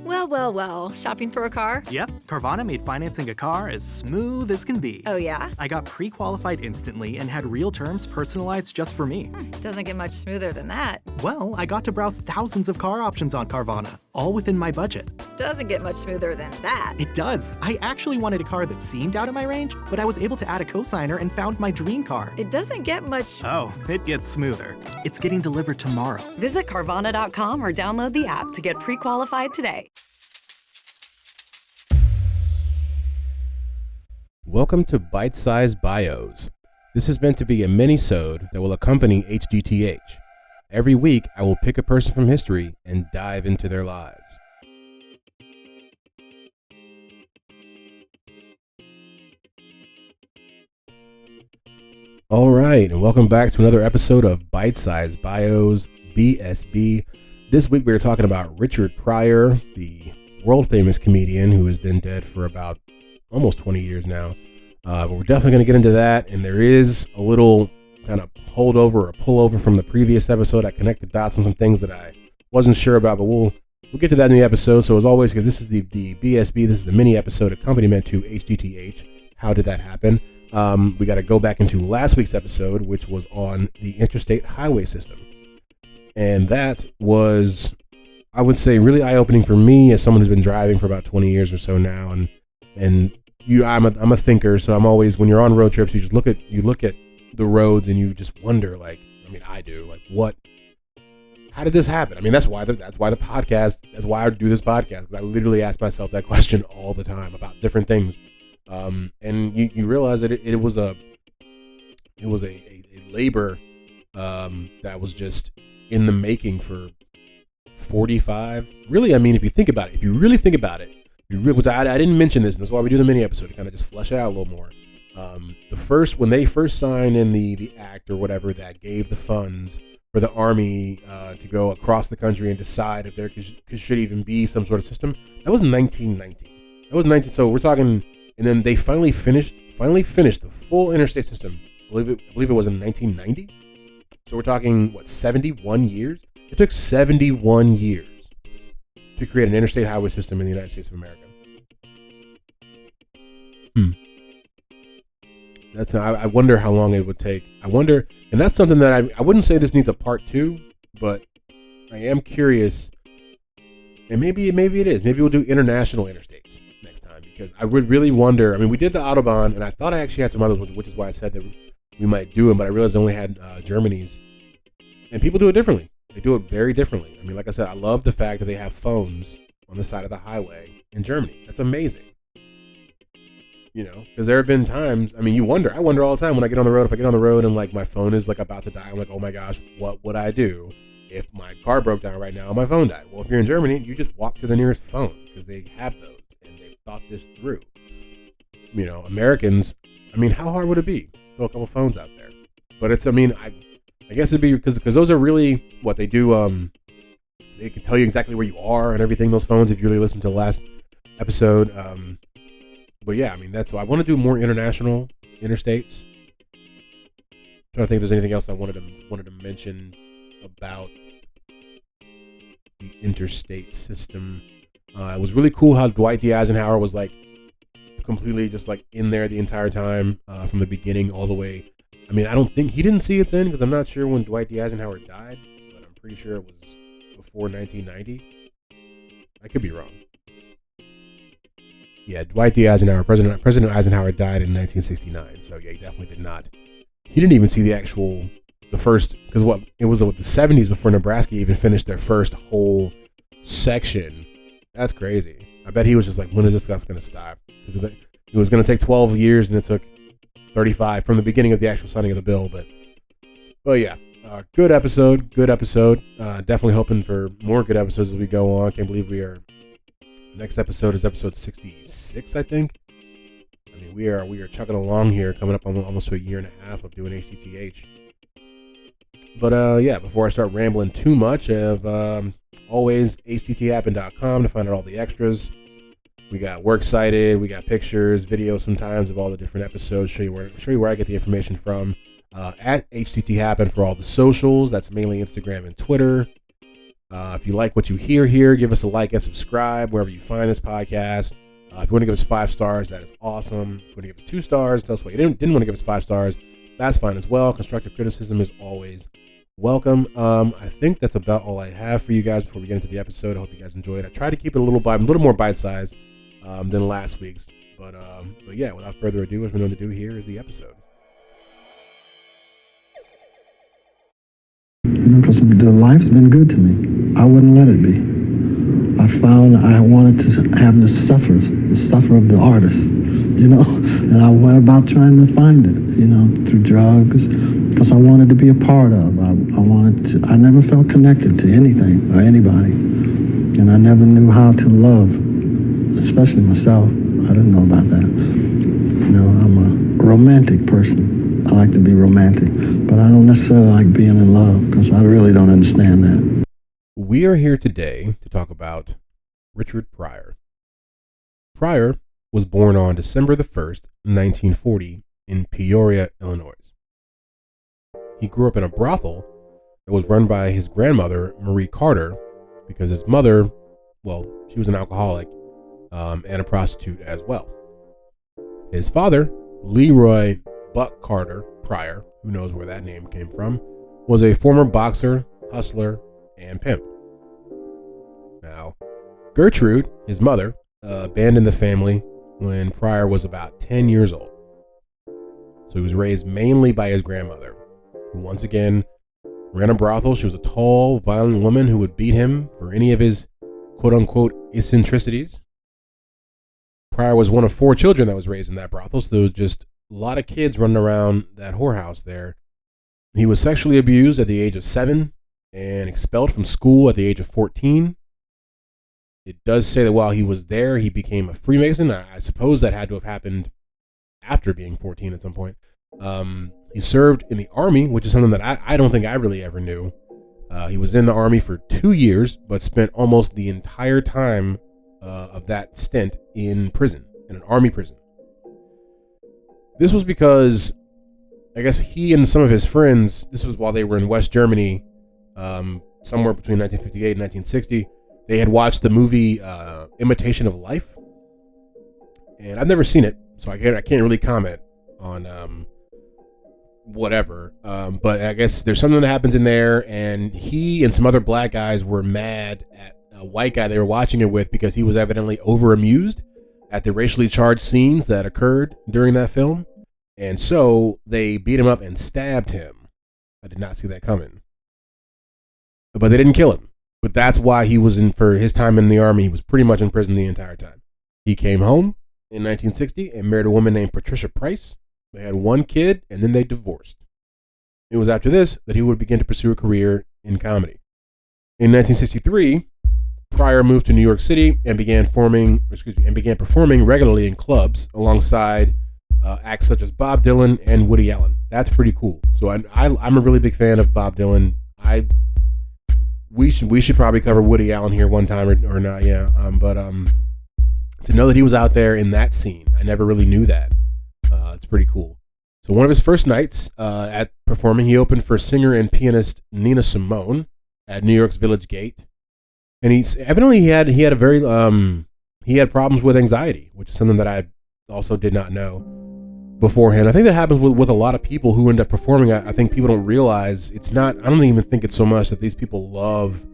Well, well, well. Shopping for a car? Yep, Carvana made financing a car as smooth as can be. Oh, yeah? I got pre-qualified instantly and had real terms personalized just for me. Doesn't get much smoother than that. Well, I got to browse thousands of car options on Carvana, all within my budget. Doesn't get much smoother than that. It does. I actually wanted a car that seemed out of my range, but I was able to add a cosigner and found my dream car. It doesn't get much... Oh, it gets smoother. It's getting delivered tomorrow. Visit Carvana.com or download the app to get pre-qualified today. Welcome to Bite Size Bios. This is meant to be a mini-sode that will accompany HDTH. Every week, I will pick a person from history and dive into their lives. All right, and welcome back to another episode of Bite Size Bios, BSB. This week, we are talking about Richard Pryor, the world-famous comedian who has been dead for about almost 20 years now. But we're definitely going to get into that, and there is a little kind of holdover or pullover from the previous episode. I connected dots on some things that I wasn't sure about, but we'll get to that in the episode. So as always, because this is the BSB, this is the mini episode accompaniment to HDTH. How did that happen? We got to go back into last week's episode, which was on the interstate highway system. And that was, I would say, really eye-opening for me as someone who's been driving for about 20 years or so now. And I'm a thinker, so I'm always, when you're on road trips, you look at the roads and you just wonder, I do, how did this happen? I mean, that's why the podcast, that's why I do this podcast, because I literally ask myself that question all the time about different things. And you realize that it was a labor that was just in the making for 45. Really, I mean, if you really think about it, which I didn't mention this, and that's why we do the mini episode to kind of just flesh it out a little more. When they first signed in the act or whatever that gave the funds for the Army to go across the country and decide if there should even be some sort of system, that was 1919. So we're talking, and then they finally finished the full interstate system. I believe it was in 1990. So we're talking 71 years. It took 71 years to create an interstate highway system in the United States of America. I wonder how long it would take. And that's something that I wouldn't say this needs a part 2, but I am curious, and maybe it is. Maybe we'll do international interstates next time, because I would really wonder. I mean, we did the Autobahn, and I thought I actually had some others, which is why I said that we might do them, but I realized I only had Germany's, and people do it differently. They do it very differently. I mean, like I said, I love the fact that they have phones on the side of the highway in Germany. That's amazing. Because there have been times, I wonder all the time when I get on the road, if I get on the road and my phone is about to die, I'm like, oh my gosh, what would I do if my car broke down right now and my phone died? Well, if you're in Germany, you just walk to the nearest phone because they have those and they've thought this through. Americans, how hard would it be? Throw a couple phones out there. But I guess it'd be because those are really what they do. They can tell you exactly where you are and everything, those phones, if you really listen to the last episode. But yeah, that's why I want to do more international interstates. I'm trying to think if there's anything else I wanted to mention about the interstate system. It was really cool how Dwight D. Eisenhower was completely just in there the entire time, from the beginning all the way. I don't think he didn't see its end, because I'm not sure when Dwight D. Eisenhower died, but I'm pretty sure it was before 1990. I could be wrong. Yeah, Dwight D. Eisenhower, President Eisenhower died in 1969. So yeah, he definitely did not. He didn't even see the first, because it was the 70s before Nebraska even finished their first whole section. That's crazy. I bet he was just when is this stuff going to stop? Because it was going to take 12 years, and it took 35 from the beginning of the actual signing of the bill. But yeah, good episode. Definitely hoping for more good episodes as we go on. Can't believe next episode is episode 66, I think. We are chugging along here, coming up on almost a year and a half of doing HDTH. But yeah, before I start rambling too much, always hdthappen.com to find out all the extras. We got works cited, we got pictures, videos sometimes of all the different episodes. Show you where I get the information from. At HTTHappen for all the socials. That's mainly Instagram and Twitter. If you like what you hear here, give us a like and subscribe wherever you find this podcast. If you want to give us 5 stars, that is awesome. If you want to give us 2 stars, tell us why you didn't want to give us 5 stars. That's fine as well. Constructive criticism is always welcome. I think that's about all I have for you guys before we get into the episode. I hope you guys enjoyed. I tried to keep it a little more bite-sized than last week's. But yeah, without further ado, as we're going to do, here is the episode. Because the life's been good to me. I wouldn't let it be. I found I wanted to have the suffer of the artist, and I went about trying to find it, through drugs, because I wanted to be a part of. I never felt connected to anything or anybody, and I never knew how to love, especially myself. I didn't know about that. I'm a romantic person. I like to be romantic, but I don't necessarily like being in love because I really don't understand that. We are here today to talk about Richard Pryor. Pryor was born on December the 1st, 1940 in Peoria, Illinois. He grew up in a brothel that was run by his grandmother, Marie Carter, because his mother, she was an alcoholic and a prostitute as well. His father, Leroy Buck Carter Pryor, who knows where that name came from, was a former boxer, hustler, and pimp. Now, Gertrude, his mother, abandoned the family when Pryor was about 10 years old. So he was raised mainly by his grandmother, who once again ran a brothel. She was a tall, violent woman who would beat him for any of his quote-unquote eccentricities. Pryor was one of 4 children that was raised in that brothel, so there was just a lot of kids running around that whorehouse there. He was sexually abused at the age of 7 and expelled from school at the age of 14. It does say that while he was there, he became a Freemason. I suppose that had to have happened after being 14 at some point. He served in the Army, which is something that I don't think I really ever knew. He was in the Army for 2 years, but spent almost the entire time of that stint in prison, in an Army prison. This was because, I guess he and some of his friends, this was while they were in West Germany, somewhere between 1958 and 1960, they had watched the movie Imitation of Life. And I've never seen it, so I can't really comment on whatever. But I guess there's something that happens in there, and he and some other black guys were mad at a white guy they were watching it with because he was evidently over-amused at the racially charged scenes that occurred during that film. And so they beat him up and stabbed him. I did not see that coming. But they didn't kill him. But that's why he was for his time in the Army, he was pretty much in prison the entire time. He came home in 1960 and married a woman named Patricia Price. They had 1 kid, and then they divorced. It was after this that he would begin to pursue a career in comedy. In 1963, Pryor moved to New York City and began performing regularly in clubs alongside acts such as Bob Dylan and Woody Allen. That's pretty cool. So I'm a really big fan of Bob Dylan. We should probably cover Woody Allen here one time or not, yeah. But to know that he was out there in that scene, I never really knew that. It's pretty cool. So one of his first nights at performing, he opened for singer and pianist Nina Simone at New York's Village Gate. And he had problems with anxiety, which is something that I also did not know beforehand. I think that happens with a lot of people who end up performing. I think people don't realize I don't even think it's so much that these people love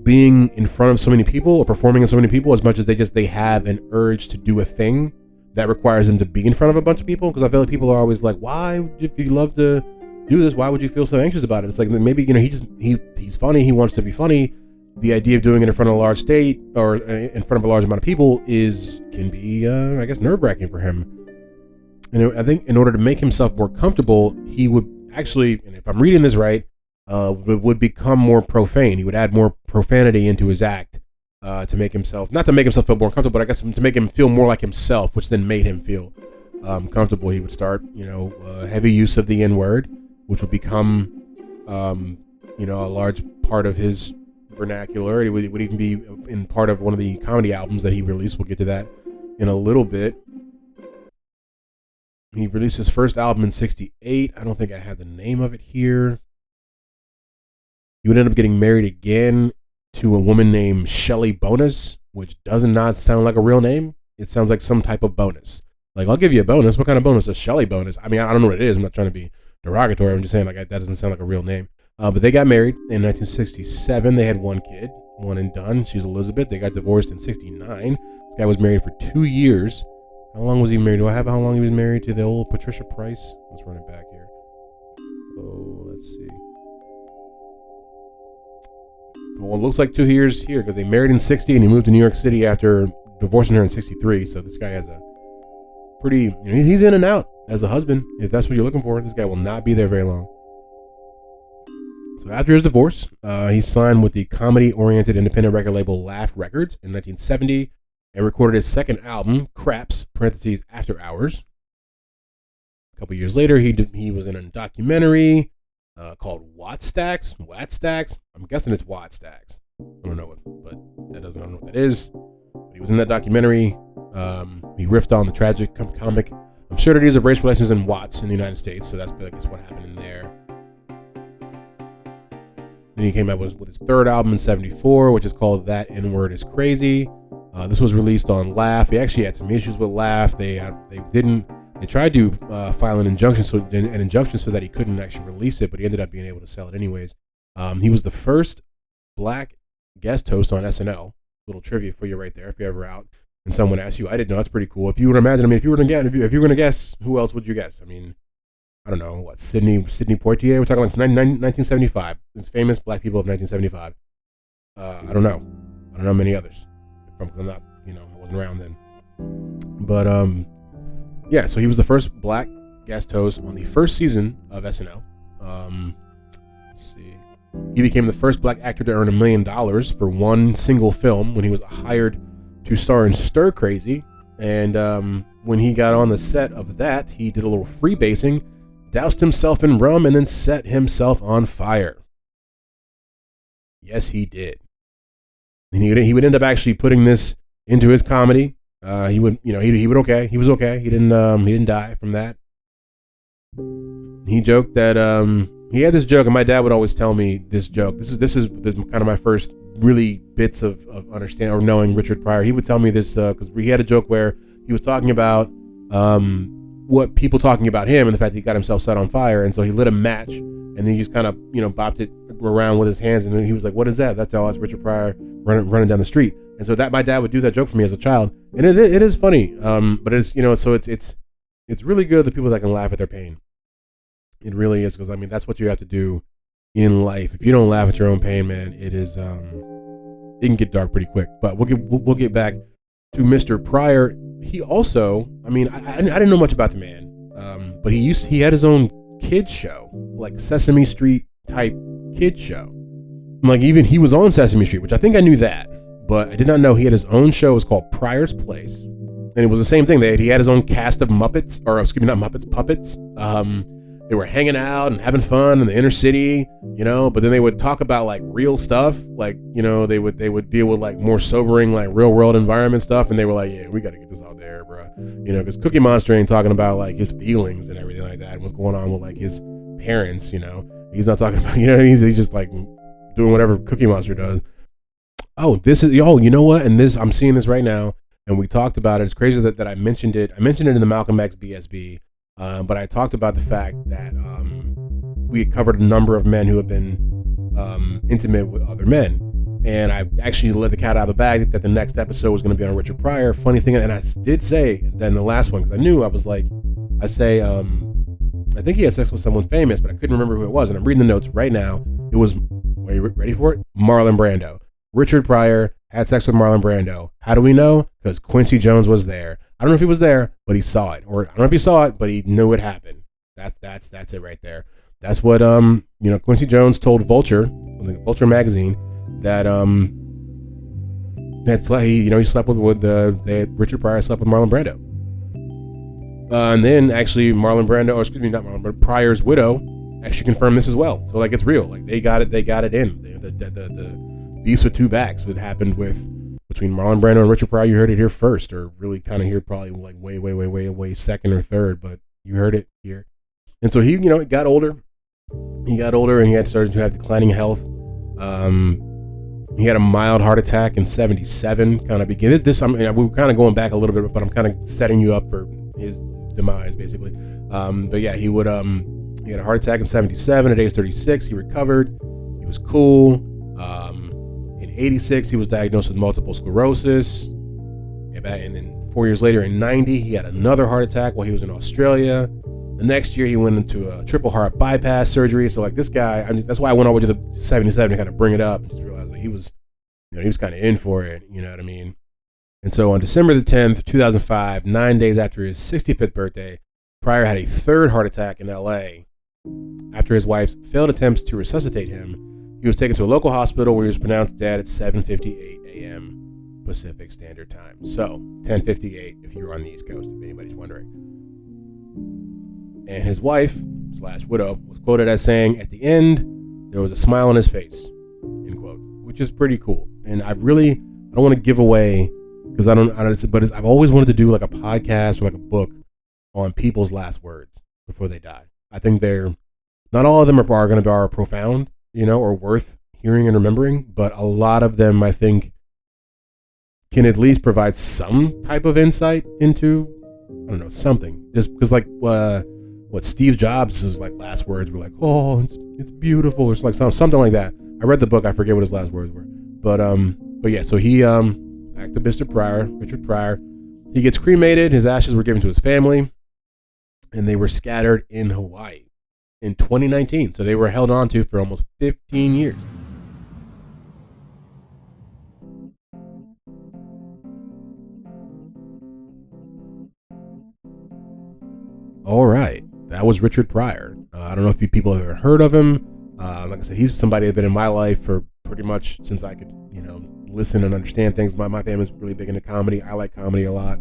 being in front of so many people or performing in so many people as much as they have an urge to do a thing that requires them to be in front of a bunch of people. Because I feel like people are always like, why, if you love to do this, why would you feel so anxious about it? It's like, maybe, he's funny, he wants to be funny. The idea of doing it in front of a large state or in front of a large amount of people can be, I guess, nerve-wracking for him. And I think in order to make himself more comfortable, he would actually, and if I'm reading this right, would become more profane. He would add more profanity into his act to make himself, not to make himself feel more comfortable, but I guess to make him feel more like himself, which then made him feel comfortable. He would start, heavy use of the N-word, which would become, a large part of his vernacular. It would even be in part of one of the comedy albums that he released. We'll get to that in a little bit. He released his first album in '68. I don't think I have the name of it here. He would end up getting married again to a woman named Shelley Bonus, which does not sound like a real name. It sounds like some type of bonus. Like, I'll give you a bonus. What kind of bonus? A Shelley bonus. I mean, I don't know what it is. I'm not trying to be derogatory. I'm just saying, like, that doesn't sound like a real name. But they got married in 1967. They had one kid, one and done. She's Elizabeth. They got divorced in 69. This guy was married for 2 years. How long was he married? Do I have how long he was married to the old Patricia Price? Let's run it back here. Oh, let's see. Well, it looks like 2 years here because they married in 60 and he moved to New York City after divorcing her in 63. So this guy has a pretty, he's in and out as a husband. If that's what you're looking for, this guy will not be there very long. So after his divorce, he signed with the comedy-oriented independent record label Laugh Records in 1970 and recorded his second album, Craps, parentheses, After Hours. A couple years later, he was in a documentary called Watt Stacks. I'm guessing it's Watt Stacks. I don't know what, but I don't know what that is. But he was in that documentary. He riffed on the tragic comic absurdities of race relations in Watts in the United States. So that's, I guess, what happened in there. Then he came out with his third album in 74, which is called That N-Word Is Crazy. This was released on Laugh. He actually had some issues with Laugh. They tried to file an injunction so that he couldn't actually release it, but he ended up being able to sell it anyways. He was the first black guest host on SNL. Little trivia for you right there. If you're ever out and someone asks you, I didn't know. That's pretty cool. If you would imagine, if you were going to guess, who else would you guess? I mean, I don't know, what, Sidney Poitier? We're talking like 1975. It's famous black people of 1975. I don't know many others. Because I'm not, I wasn't around then. But, yeah, so he was the first black guest host on the first season of SNL. Let's see. He became the first black actor to earn $1 million for one single film when he was hired to star in Stir Crazy. And when he got on the set of that, he did a little freebasing, doused himself in rum, and then set himself on fire. Yes, he did. And he would end up actually putting this into his comedy. He was okay. He didn't die from that. He joked that he had this joke, and my dad would always tell me this joke. This is kind of my first really bits of understanding or knowing Richard Pryor. He would tell me this because he had a joke where he was talking about what people talking about him and the fact that he got himself set on fire, and so he lit a match and then he just kind of bopped it around with his hands, and then he was like, "What is that?" That's Richard Pryor running down the street. And so that my dad would do that joke for me as a child, and it is funny, but it's so it's really good the people that can laugh at their pain. It really is, because I mean that's what you have to do in life. If you don't laugh at your own pain, man, it can get dark pretty quick. But we'll get back to Mr. Pryor. He also, I mean, I didn't know much about the man, but he had his own kids show, like Sesame Street type kids show. Like even he was on Sesame Street, which I think I knew that, but I did not know he had his own show. It was called Pryor's Place, and it was the same thing. He had his own cast of puppets. They were hanging out and having fun in the inner city, but then they would talk about like real stuff, like, they would deal with like more sobering, like real world environment stuff. And they were like, yeah, we got to get this out there, bro. Because Cookie Monster ain't talking about like his feelings and everything like that, and what's going on with like his parents, he's not talking about, he's just like doing whatever Cookie Monster does. Oh, you know what? And I'm seeing this right now. And we talked about it. It's crazy that I mentioned it. I mentioned it in the Malcolm X BSB. But I talked about the fact that we had covered a number of men who have been intimate with other men. And I actually let the cat out of the bag that the next episode was going to be on Richard Pryor. Funny thing, and I did say that in the last one, because I knew, I was like, I think he had sex with someone famous, but I couldn't remember who it was. And I'm reading the notes right now. It was, are you ready for it? Marlon Brando. Richard Pryor had sex with Marlon Brando. How do we know? Because Quincy Jones was there. I don't know if he was there, but he saw it. Or I don't know if he saw it, but he knew it happened. That's it right there. That's what Quincy Jones told Vulture magazine that he slept with Richard Pryor slept with Marlon Brando. And then actually Pryor's widow actually confirmed this as well. So like it's real. Like they got it in. The Beast with Two Backs, what happened between Marlon Brando and Richard Pryor. You heard it here first, or really kind of here probably like way second or third, but you heard it here. And so he got older. He got older and he had started to have declining health. He had a mild heart attack in 1977. Kind of begin this. We're kind of going back a little bit, but I'm kind of setting you up for his demise, basically. But yeah, he had a heart attack in 1977 at age 36. He recovered. He was cool. In 1986, he was diagnosed with multiple sclerosis. And then 4 years later, in 1990, he had another heart attack while he was in Australia. The next year, he went into a triple heart bypass surgery. So, like, this guy, that's why I went over to the 77 to kind of bring it up and just realize that he was kind of in for it. You know what I mean? And so on December the 10th, 2005, 9 days after his 65th birthday, Pryor had a third heart attack in LA. After his wife's failed attempts to resuscitate him, he was taken to a local hospital where he was pronounced dead at 7:58 a.m. Pacific Standard Time. So 10:58 if you're on the East Coast, if anybody's wondering. And his wife/widow was quoted as saying, "At the end, there was a smile on his face," end quote, which is pretty cool. And I don't want to give away, because I've always wanted to do like a podcast or like a book on people's last words before they die. I think not all of them are going to be profound, or worth hearing and remembering, but a lot of them, I think, can at least provide some type of insight into, I don't know, something. Just because, like, what Steve Jobs' like last words were like, "Oh, it's beautiful," or like something like that. I read the book, I forget what his last words were, but yeah. So he, back to Mr. Pryor, Richard Pryor, he gets cremated. His ashes were given to his family, and they were scattered in Hawaii in 2019. So they were held on to for almost 15 years. All right, that was Richard Pryor. I don't know if you people have ever heard of him. Like I said, he's somebody that's been in my life for pretty much since I could, listen and understand things. My family's really big into comedy. I like comedy a lot.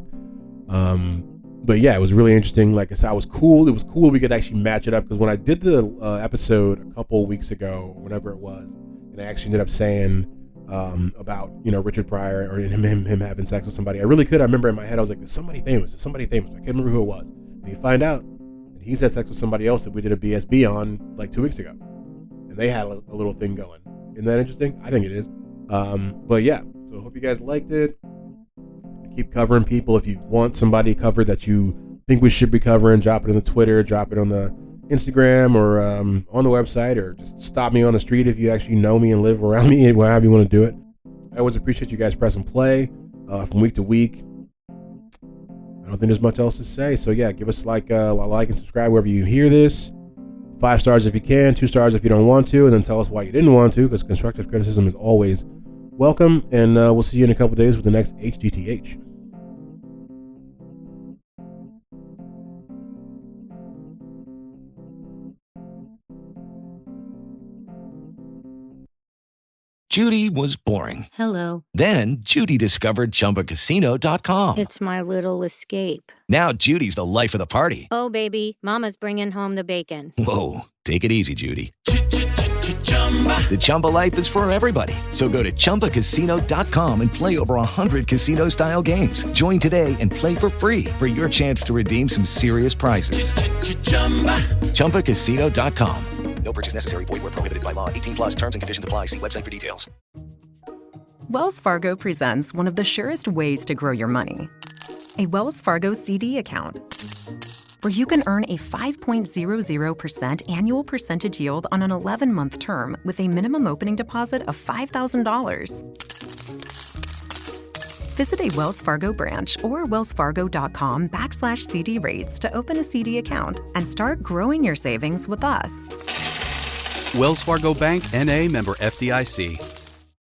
But yeah, it was really interesting. Like I said, it was cool we could actually match it up, because when I did the episode a couple weeks ago, whenever it was, and I actually ended up saying about Richard Pryor or him having sex with somebody, I remember in my head I was like, there's somebody famous. I can't remember who it was. And you find out that he's had sex with somebody else that we did a BSB on like 2 weeks ago, and they had a little thing going. Isn't that interesting? I think it is. But yeah, so I hope you guys liked it. Keep covering people. If you want somebody covered that you think we should be covering, drop it on the Twitter, drop it on the Instagram, or on the website, or just stop me on the street if you actually know me and live around me, however you want to do it. I always appreciate you guys pressing play from week to week. I don't think there's much else to say. So yeah, give us like and subscribe wherever you hear this. 5 stars if you can, 2 stars if you don't want to, and then tell us why you didn't want to, because constructive criticism is always welcome. And we'll see you in a couple days with the next HGTH. Judy was boring. Hello. Then Judy discovered ChumbaCasino.com. It's my little escape. Now Judy's the life of the party. Oh, baby, mama's bringing home the bacon. Whoa, take it easy, Judy. The Chumba life is for everybody. So go to ChumbaCasino.com and play over 100 casino-style games. Join today and play for free for your chance to redeem some serious prizes. ChumbaCasino.com. No purchase necessary. Void where prohibited by law. 18+ terms and conditions apply. See website for details. Wells Fargo presents one of the surest ways to grow your money. A Wells Fargo CD account, where you can earn a 5.00% annual percentage yield on an 11-month term with a minimum opening deposit of $5,000. Visit a Wells Fargo branch or wellsfargo.com/CD rates to open a CD account and start growing your savings with us. Wells Fargo Bank, N.A., member FDIC.